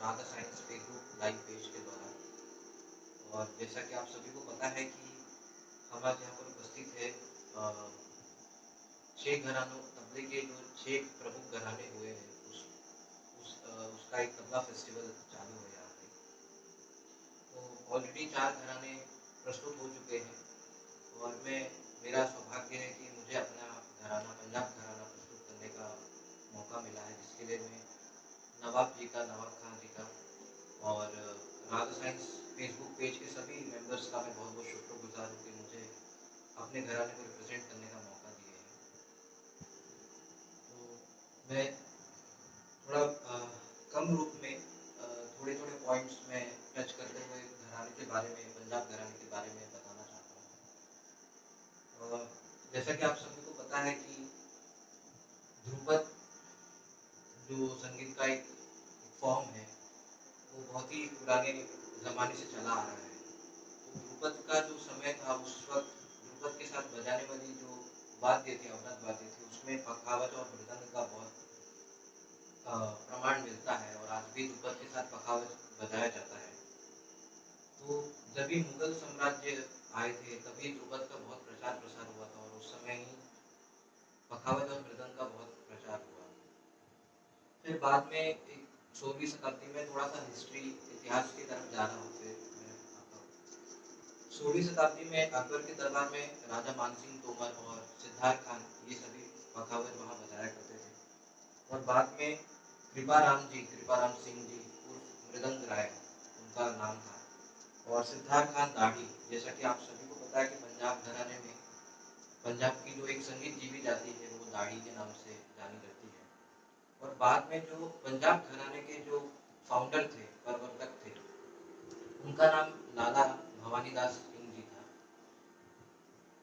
Radha science Facebook live page के द्वारा। और जैसा कि आप सभी को पता है कि हम आज यहाँ पर उपस्थित है 6 घरानों तबले के जो 6 प्रमुख घराने हुए हैं उसका एक तबला फेस्टिवल चालू है यहाँ पे। तो ऑलरेडी 4 घराने प्रस्तुत हो चुके हैं और मेरा सौभाग्य है कि मुझे अपना घराना पंजाब घराना प्रस्तुत करने का मौका मिला है, जिसके लिए मैं नवाब खान जी का और राधा साइंस फेसबुक पेज के सभी मेंबर्स का मैं बहुत बहुत शुक्रगुजार हूँ कि मुझे अपने घराने को रिप्रेजेंट करने का मौका दिए हैं। तो मैं थोड़ा कम रूप में थोड़े थोड़े पॉइंट्स में टच करते हुए घराने के बारे में, पंजाब घराने के बारे में बताना चाहता हूँ। जैसा कि आप सभी को पता है कि ध्रुपद जो संगीत का एक फॉर्म है वो बहुत ही पुराने ज़माने से चला आ रहा है। तो ध्रुपद का जो समय था उस वक़्त ध्रुपद के साथ बजाने वाली जो वाद्य थे, अवनत वाद्य थे, उसमें पखावज और मृदंग का बहुत प्रमाण मिलता है और आज भी ध्रुपद के साथ पखावज बजाया जाता है। तो जब भी मुगल साम्राज्य आए थे तभी ध्रुपद का बहुत प्रचार प्रसार हुआ था और उस समय ही पखावज और मृदंग का बहुत प्रचार हुआ। फिर बाद में एक 16वीं शताब्दी में थोड़ा सा हिस्ट्री इतिहास की तरफ जा रहा हूँ। फिर मैं आता हूँ 16वीं शताब्दी में अकबर के दरबार में राजा मानसिंह तोमर और सिद्धार्थ खान ये सभी पखावज वहाँ बजाया करते थे। और बाद में कृपाराम सिंह जी उर्फ मृदंग राय उनका नाम था, और सिद्धार्थ खान दाढ़ी। जैसा कि आप सभी को पता है कि पंजाब घराने में पंजाब की जो एक संगीत जीवी जाति है वो दाढ़ी के नाम से जानी जाती है। और बाद में जो पंजाब घराने के जो फाउंडर थे, प्रवर्तक थे, उनका नाम लाला भवानीदास सिंह जी था।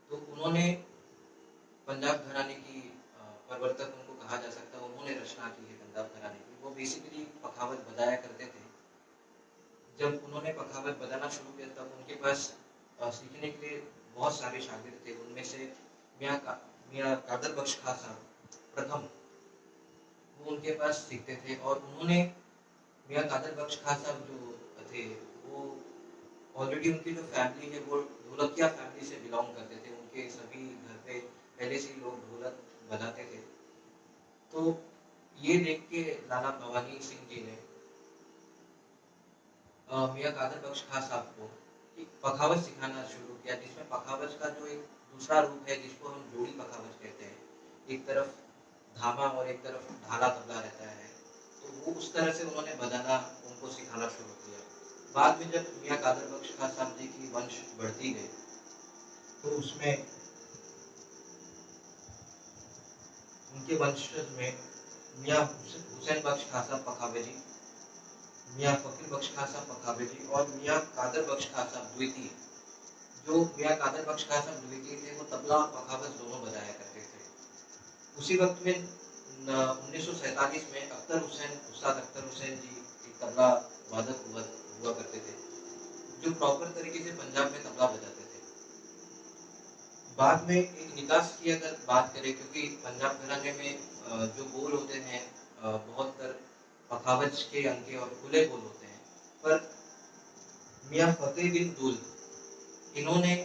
तो उन्होंने पंजाब घराने की प्रवर्तक उनको कहा जा सकता है, उन्होंने रचना की है पंजाब घराने की। वो बेसिकली पखावज बजाया करते थे। जब उन्होंने पखावज बजाना शुरू किया तब उनके पास सीखने के लिए बहुत सारे शागिर्द थे। उनमें से मियाँ कादर बख्श खां साहब प्रथम वो उनके पास सीखते थे और उन्होंने मियाँ कादर बख्श खां साहब जो थे वो ऑलरेडी उनकी जो फैमिली है वो ढोलकिया फैमिली से बिलोंग करते थे। उनके सभी घर पे पहले से ही लोग ढोलक बजाते थे। तो ये देख के लाला भवानी सिंह जी ने मियाँ कादर बख्श खां साहब को एक पखावज सिखाना शुरू किया, जिसमें पखावज का जो एक दूसरा रूप है जिसको हम जोड़ी पखावज कहते हैं, एक तरफ धामा और एक तरफ ढाला तबला रहता है, तो वो उस तरह से उन्होंने बजाना उनको सिखाना शुरू किया। बाद में जब मियाँ कादर बख्श खां साहब जी की वंश बढ़ती गई तो उसमें उनके वंशज में मियाँ हुसैन बख्श खां साहब पखावजी, मियाँ फकीर बख्श खां साहब पखावजी और मियाँ कादर बख्श खां साहब द्वितीय। जो मियाँ कादर बख्श खां साहब द्वितीय थे वो तबला और पखावज दोनों बजाया करते थे। उसी वक्त में 1947 में उस्ताद अख्तर हुसैन जी एक तबला वादक हुआ करते थे जो प्रॉपर तरीके से पंजाब में तबला बजाते थे। बाद में एक निकास की अगर बात करें, क्योंकि पंजाब घराने में जो बोल होते हैं बहुत पखावज के अंके और खुले बोल होते हैं, पर मियाँ फतेह बिन दुल इन्होंने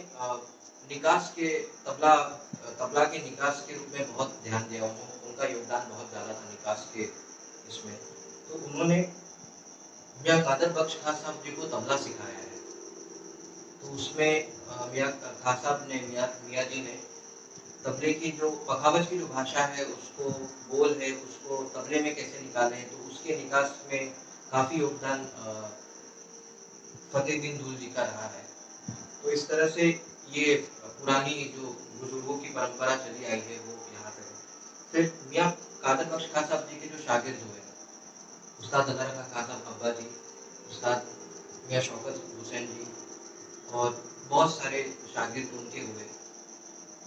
निकास के तबला के निकास के रूप में बहुत ध्यान दिया। उनका योगदान बहुत ज़्यादा था निकास के इसमें। तो उन्होंने मियाँ कादर बख्श खां साहब जी को तबला सिखाया है। तो उसमें मियाँ खां साहब ने मियाँ जी ने तबले की जो पखावज की जो भाषा है उसको बोल है उसको तबले में कैसे निकालें, तो उसके निकास में काफ़ी योगदान फतेह बिन दुल जी का रहा है। तो इस तरह से ये पुरानी जो बुजुर्गों की परंपरा चली आई है वो यहाँ पे है। फिर मियाँ कादर बख्श खां साहब जी के जो शागिर्द हुए उस्ताद अदर खां साहब अब्बा जी, उस्ताद मियाँ शौकत हुसैन जी और बहुत सारे शागिर्द उनके हुए,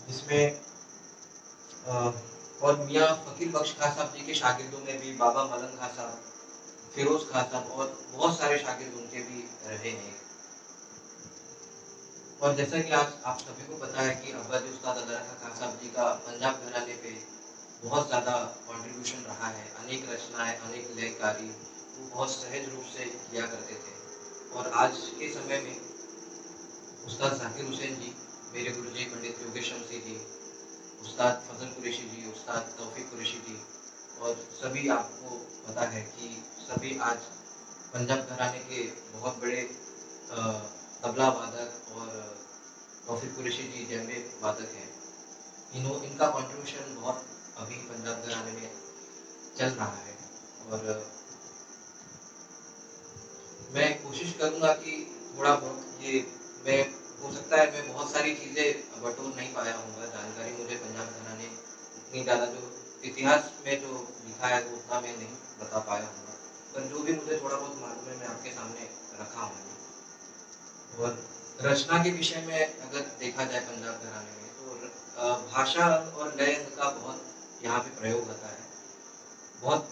जिसमें और मियाँ फकीर बख्श खां साहब जी के शागिर्दों में भी बाबा मलंग खां साहब, फिरोज खां साहब और बहुत सारे शागिर्द उनके भी रहे हैं। और जैसा कि आप सभी को पता है कि अब्बा जी उस्ताद अदर खां साहब जी का पंजाब घराने पे बहुत ज़्यादा कंट्रीब्यूशन रहा है, अनेक रचनाएं, अनेक लयकारी, वो बहुत सहज रूप से किया करते थे। और आज के समय में उस्ताद ज़ाकिर हुसैन जी, मेरे गुरुजी पंडित योगेश शमसी जी, उस्ताद फजल कुरैशी जी, उस्ताद तौफीक कुरैशी जी, और सभी आपको पता है कि सभी आज पंजाब घराने के बहुत बड़े तबला वादक और तौफीक कुरैशी जी जैसे वादक हैं। इनका कंट्रीब्यूशन बहुत अभी पंजाब घराने में चल रहा है। और मैं कोशिश करूँगा कि थोड़ा बहुत ये मैं हो सकता है मैं बहुत सारी चीज़ें बटोर नहीं पाया हूँगा, जानकारी मुझे पंजाब घराने इतनी ज़्यादा जो इतिहास में जो लिखा है वो उतना मैं नहीं बता पाया हूँगा, पर जो भी मुझे थोड़ा बहुत मालूम है मैं आपके सामने रखा हूँ। और रचना के विषय में अगर देखा जाए पंजाब घराने में तो भाषा और लय का बहुत यहाँ पे प्रयोग होता है। बहुत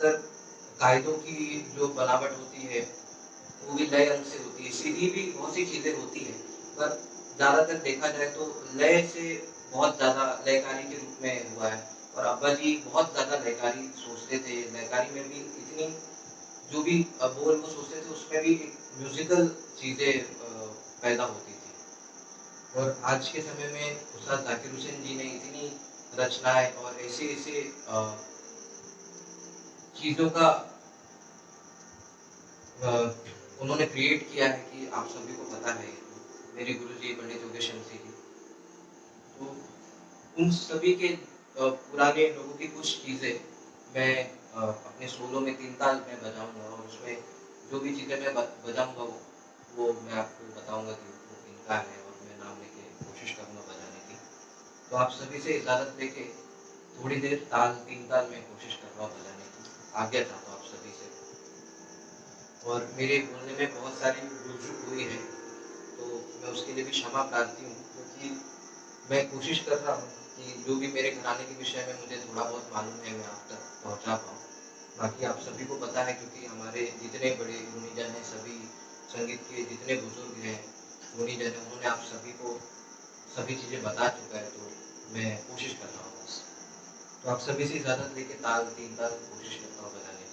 कायदों की जो बनावट होती है वो भी लय अंग से होती है, सीधी भी बहुत सी चीजें होती है, पर ज्यादातर देखा जाए तो लय से बहुत ज्यादा लयकारी के रूप में हुआ है। और अब्बा जी बहुत ज्यादा लयकारी सोचते थे, लयकारी में भी इतनी जो भी बोल वो सोचते थे उसमें भी एक म्यूजिकल चीजें पैदा होती थी। और आज के समय में उस्ताद जाकिर हुसैन जी ने इतनी रचनाएं और ऐसे ऐसे चीजों का उन्होंने क्रिएट किया है कि आप सभी को पता है, मेरे गुरुजी पंडित योगेश शमसी जी, तो उन सभी के पुराने लोगों की कुछ चीजें मैं अपने सोलो में 3 ताल में बजाऊंगा, और उसमें जो भी चीजें मैं बजाऊंगा वो मैं आपको बताऊंगा कि वो इनका है, और मैं नाम लेके कोशिश करूंगा बजाने की। तो आप सभी से इजाजत लेके थोड़ी देर ताल 3 ताल में कोशिश कर रहा हूँ बजाने की, आज्ञा चाहता हूँ आप सभी से। और मेरे बोलने में बहुत सारी भूल चूक हुई है तो मैं उसके लिए भी क्षमा प्रार्थी हूँ, क्योंकि मैं कोशिश कर रहा हूँ कि जो भी मेरे घराने के विषय में मुझे थोड़ा बहुत मालूम है मैं आप तक पहुँचा पाऊँ। बाकी आप सभी को पता है, क्योंकि हमारे जितने बड़े गुणीजन हैं, सभी संगीत के जितने बुजुर्ग हैं गुणीजन हैं, उन्होंने आप सभी को सभी चीज़ें बता चुका है, तो मैं कोशिश कर रहा हूँ बस। तो आप सभी से इजाज़त लेके ताल 3 ताल कोशिश करता हूँ बजाने की।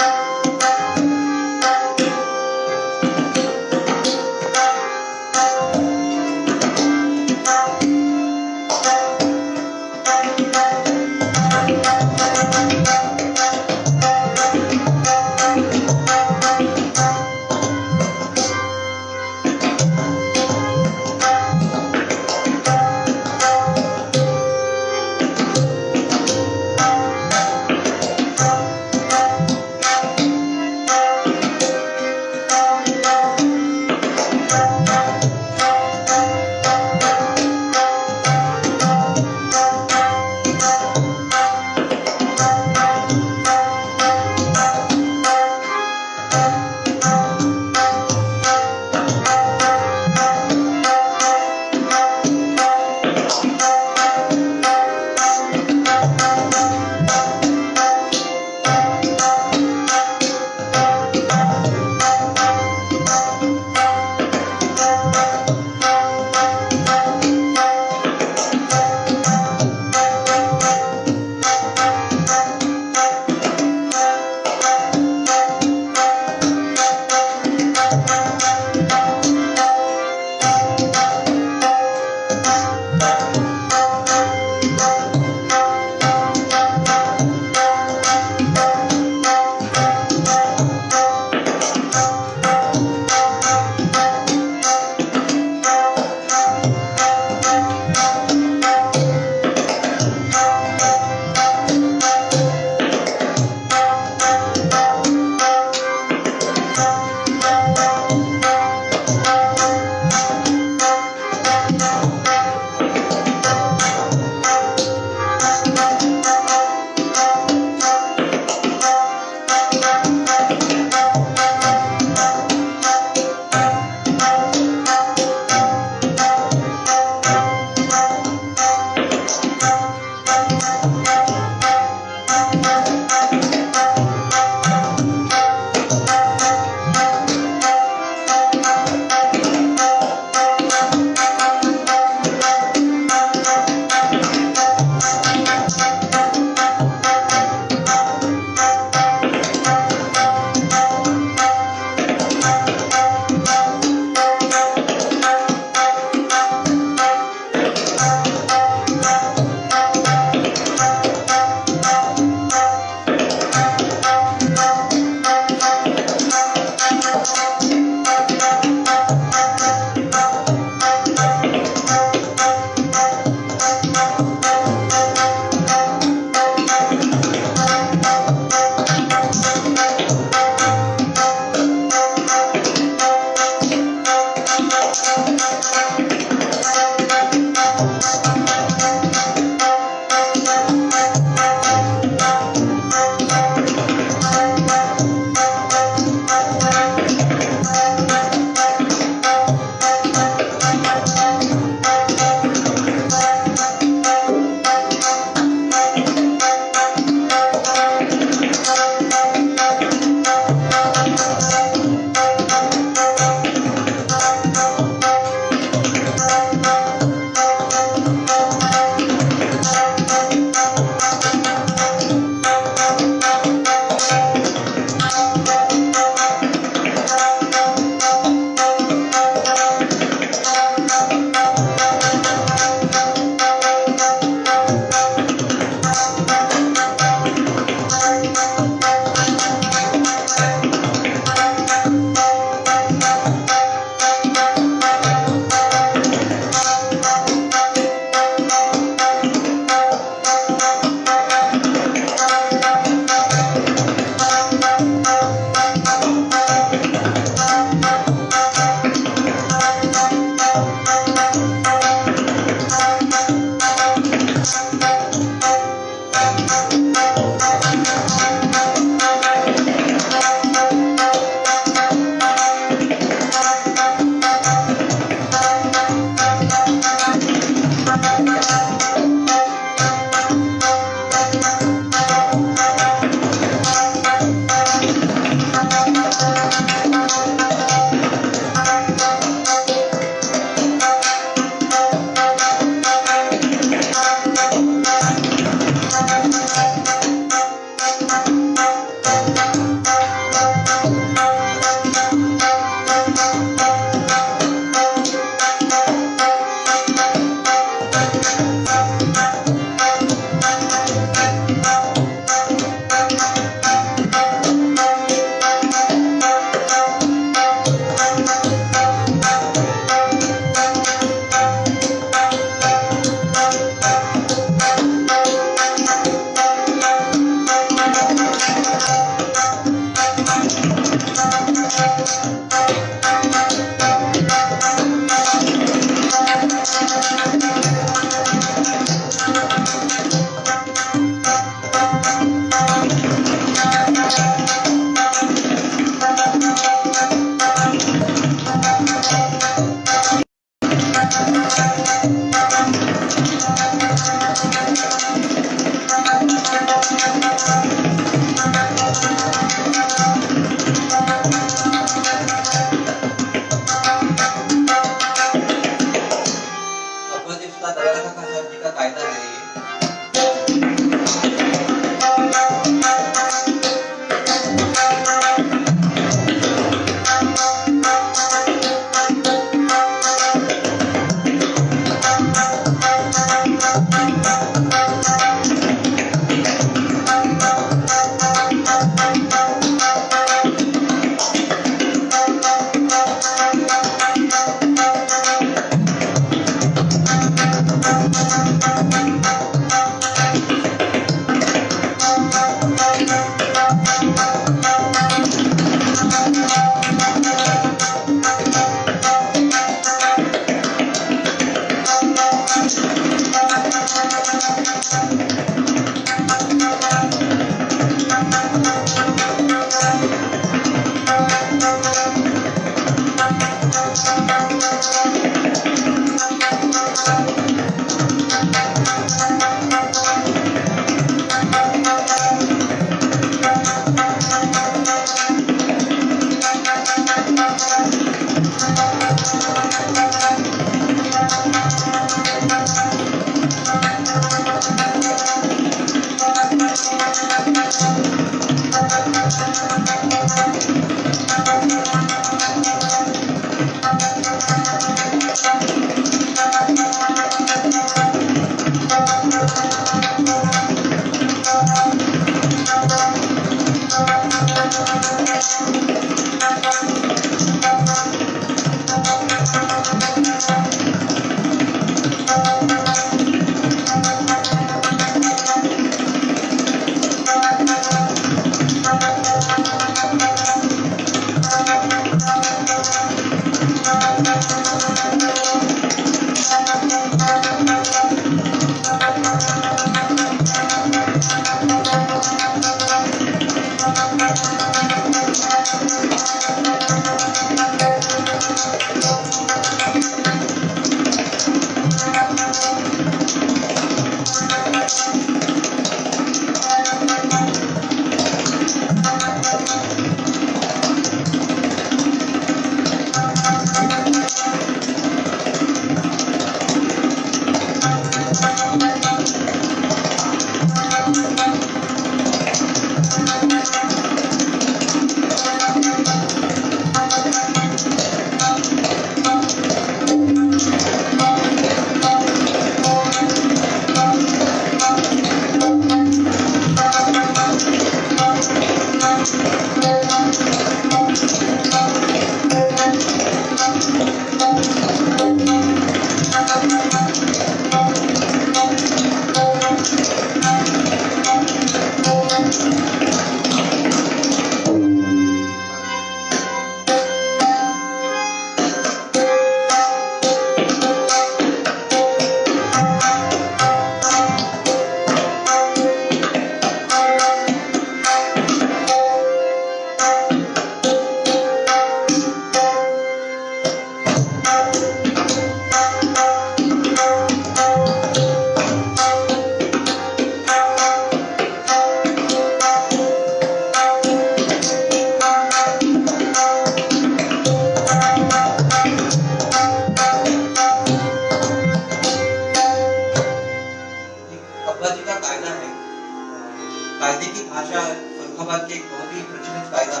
तुरुंगाबाद के एक बहुत ही प्रचलित कायदा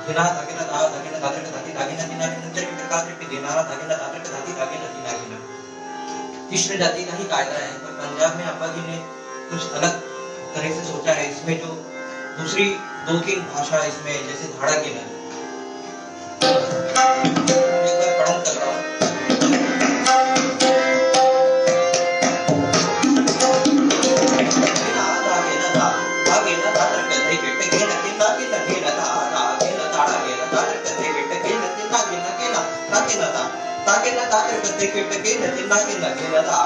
घेना धागेना धा धागेना धागेना धागी धागेना दिना नंतर प्रकार के देनारा धागेना धागेना धागी धागेना दिना दिना तीसरे जाति का ही कायदा है। पर पंजाब में अब्बा जी ने कुछ अलग तरह से सोचा है। इसमें जो दूसरी दो की भाषा इसमें जैसे धाड़ा के ना एक बार पढ़न कर रहा हूँ। ताकेना ताकर कते केटके नतिना के लगेना धाड़ा गेना धाड़ा गेना ताकर कते केटके नतिना केना तक धाड़ा गेना ताकर कते केटके नतिना के धाड़ा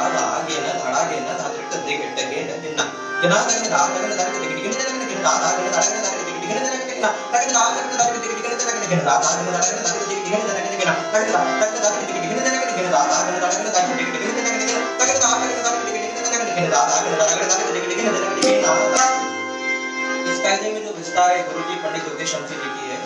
गेना धाड़ा गेना ताकर कते केटके नतिना के ताकर धाड़ा गेना ताकर कते केटके नतिना के धाड़ा गेना धाड़ा गेना ताकर कते केटके नतिना के ताकर धाड़ा गेना ताकर कते केटके नतिना के धाड़ा गेना धाड़ा गेना ताकर कते केटके नतिना के ताकर धाड़ा गेना ताकर कते केटके नतिना के धाड़ा गेना धाड़ा गेना ताकर कते केटके नतिना के इस कायदे में जो विस्तार है गुरुजी पंडित योगेश शमशी जी की है।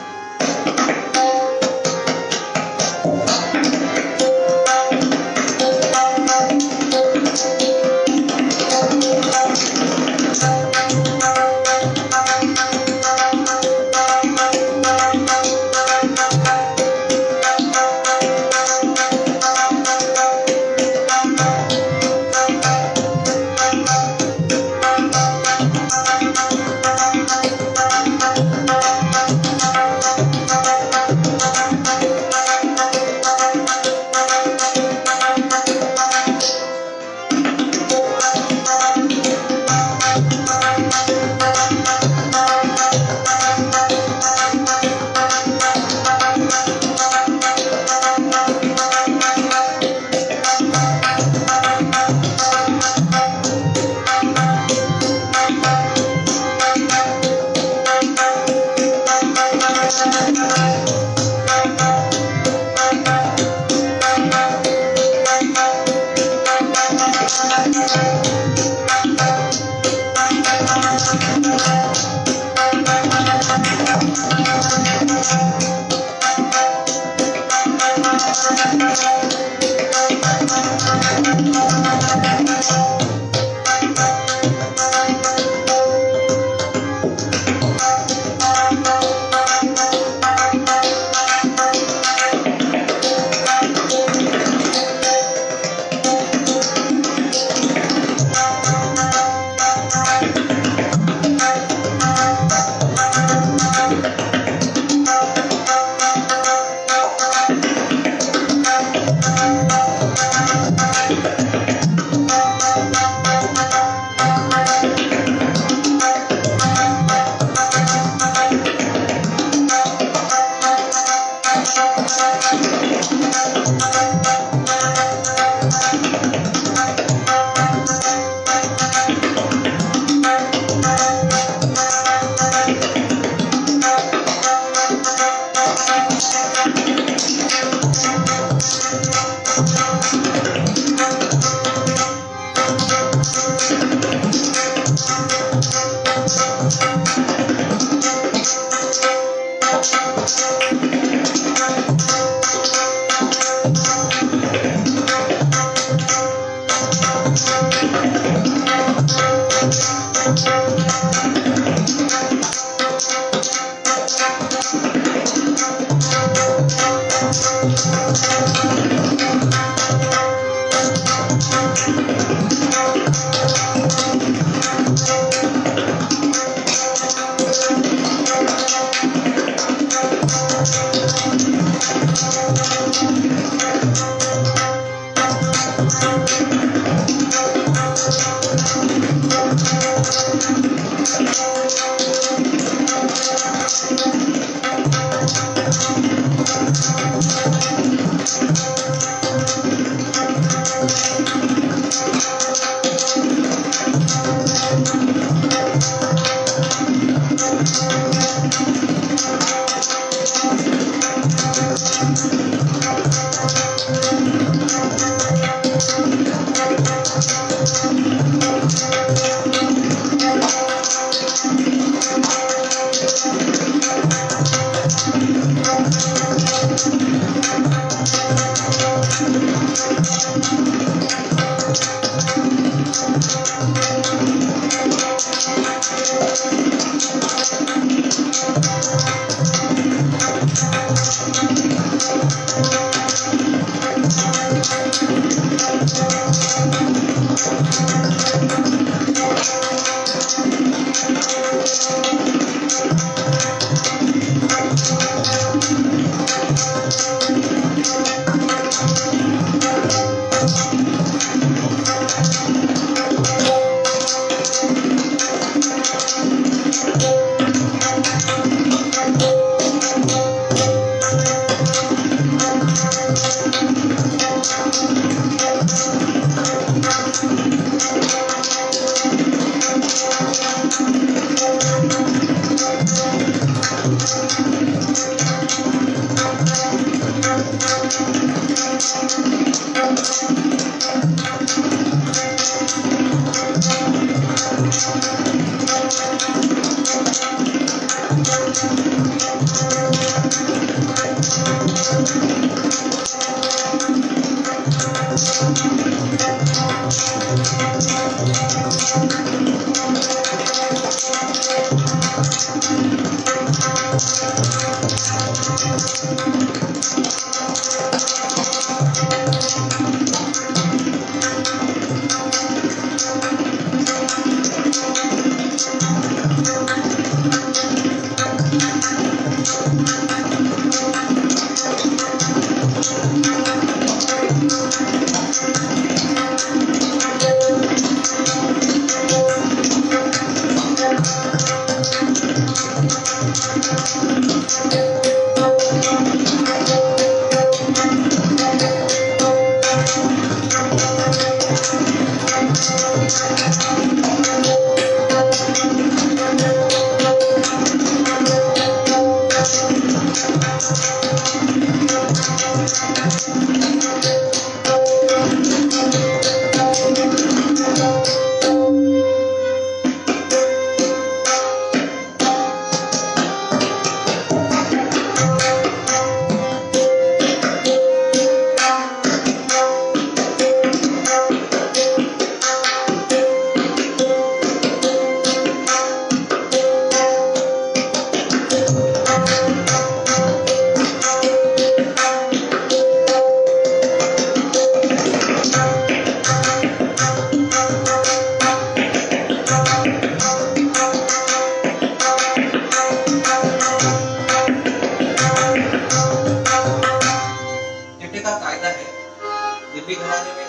दिल्ली घराने में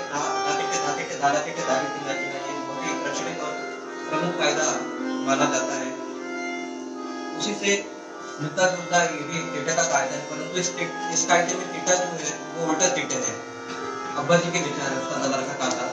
दादा के दारी तिल्ला ये बहुत ही प्रचलित और प्रमुख कायदा माना जाता है। उसी से मिलता जुलता ये भी टीटा का कायदा है, परंतु इस कायदे में टीटा जो है वो उल्टा टीटे है। अब्बा जी के विचार है उसका नजर का कायदा।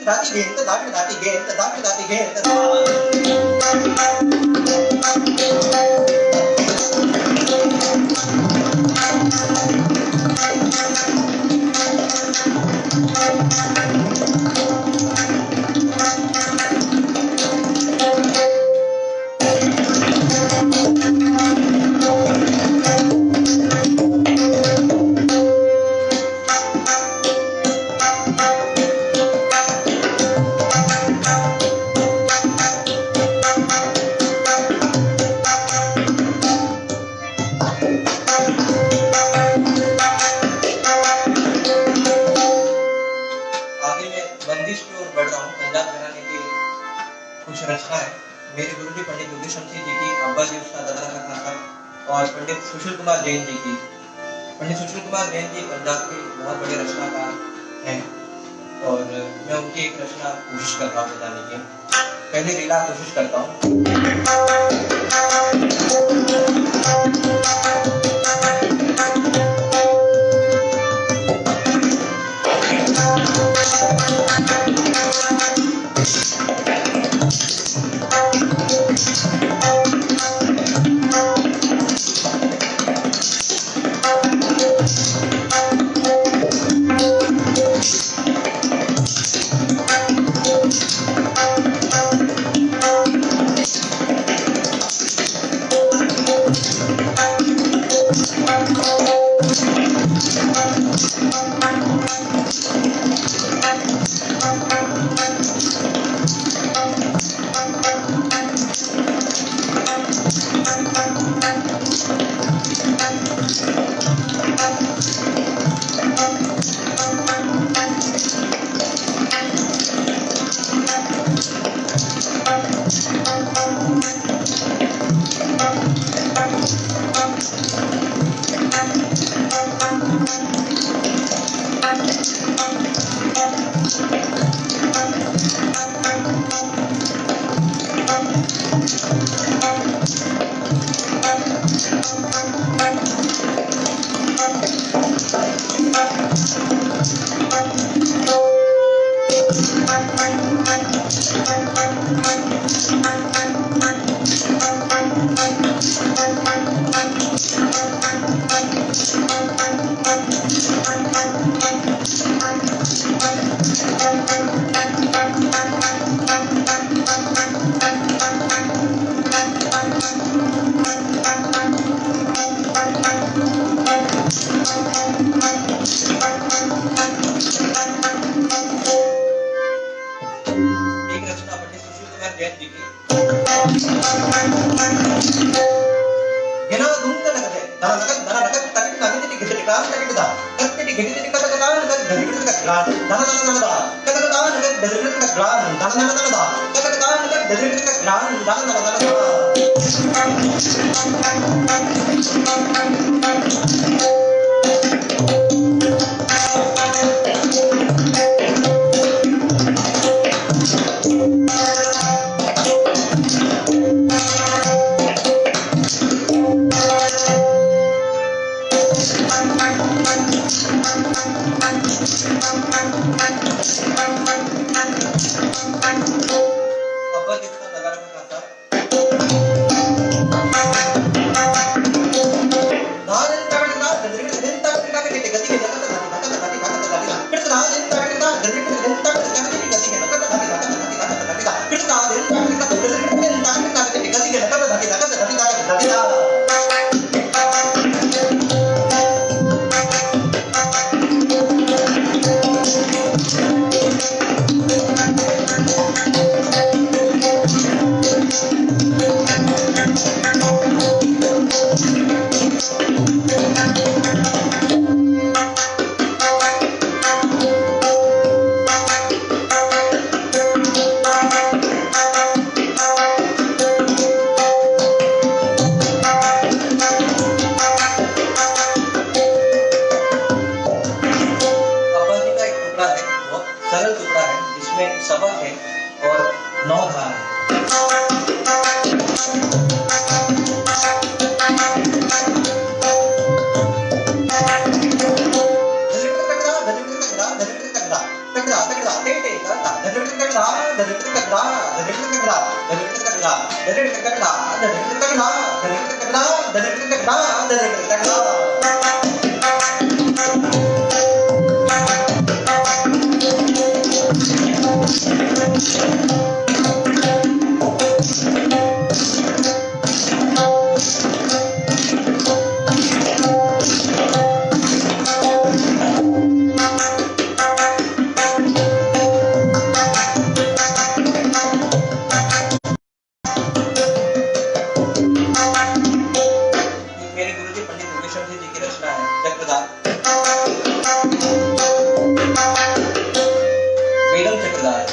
दाती घेंत दाटी दाती घेंत दाटी दाती घेंत बंदिश की ओर बढ़ रहा हूँ। पंजाब घराने की कुछ रचना है। मेरे गुरुजी पंडित योगेश शमशी जी की, अब्बा जी उसका दादा का खासा, और पंडित सुशील कुमार जैन जी की। पंडित सुशील कुमार जैन जी पंजाब के बहुत बड़े रचनाकार हैं और मैं उनकी एक रचना कोशिश कर रहा हूँ बताने की। पहले लीला कोशिश करता हूँ। मेरे गुरुजी पंडित योगेश्वर जी की रचना है चक्रधार। वेदम चक्रधार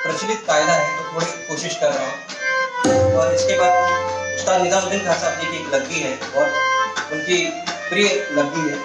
प्रचलित कायदा है तो थोड़ी कोशिश कर रहा हूँ। और इसके बाद उस्ताद निजामुद्दीन खान साहब जी की एक लग्गी है और उनकी प्रिय लग्गी है।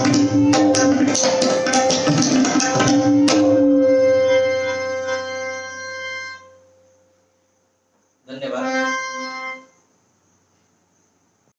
है।